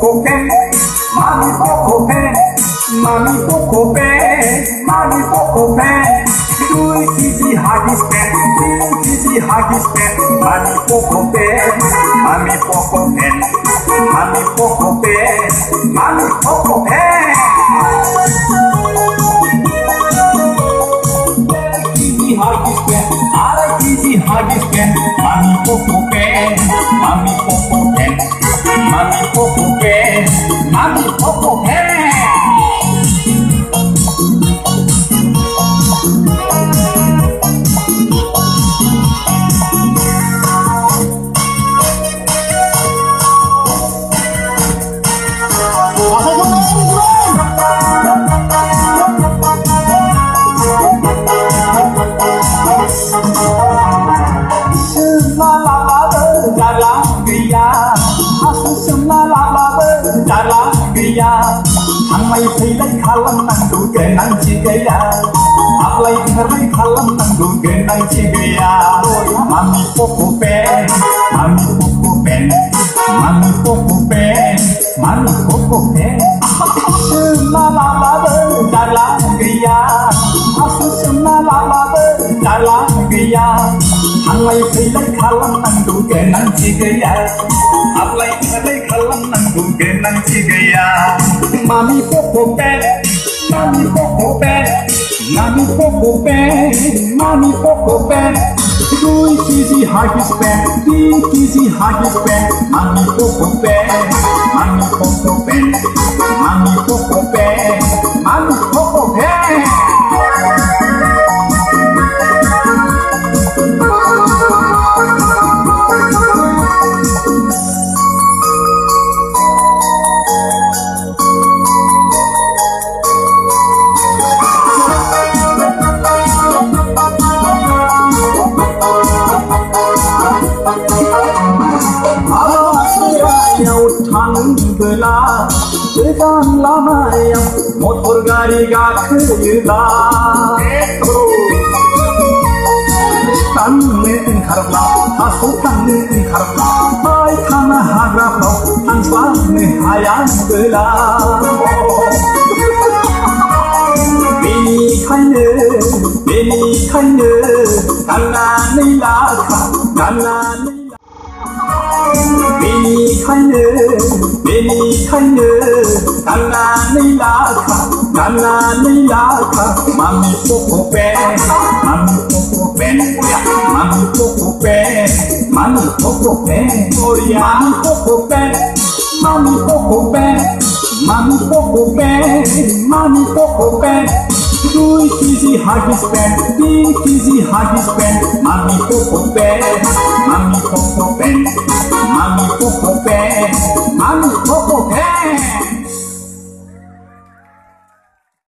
poco pen, mami poco pen, mami poco pen, mami poco pen. Do it easy, huggy pen, do it easy, huggy pen, mami poco pen, mami poco pen, mami poco pen, mami poco pen. Easy huggy pen, easy huggy pen, mami poco pen, mami poco pen, mami poco pen, mami poco pen. Mai thấy lấy kalam nang du ke nang chi gaya, aplai ghar mai kalam nang du ke nang chi gaya. Mami poco pen, mami poco pen, mami poco pen, mami poco pen. Sema la la be dalam gaya, aku sema la la be dalam gaya. Mai thấy lấy kalam nang du ke nang chi gaya, aplai ghar mai kalam nang du ke nang chi gaya. Mami poco pen, mami poco pen, mami poco pen, mami poco pen. Do it easy, huggy pen, do it easy, huggy pen. Mami poco pen, mami poco pen, mami poco pen, mami poco pen. Bela, dengan lama yang motor gari gak kerja. Tanne karla, aku tanne karla, ay kana harap lo, answane hayang bela. Beni kaine, kana nilaka, kana nilaka. Beni kaine, kana nilaka, kana nilaka. Mami poco pen, mami poco pen, mami poco pen, mami poco pen, mami poco pen, mami poco pen, mami poco pen, mami poco pen. Do it easy, huggy pen, do it easy, huggy pen. Mami poco pen, mami poco pen, mami poco pen.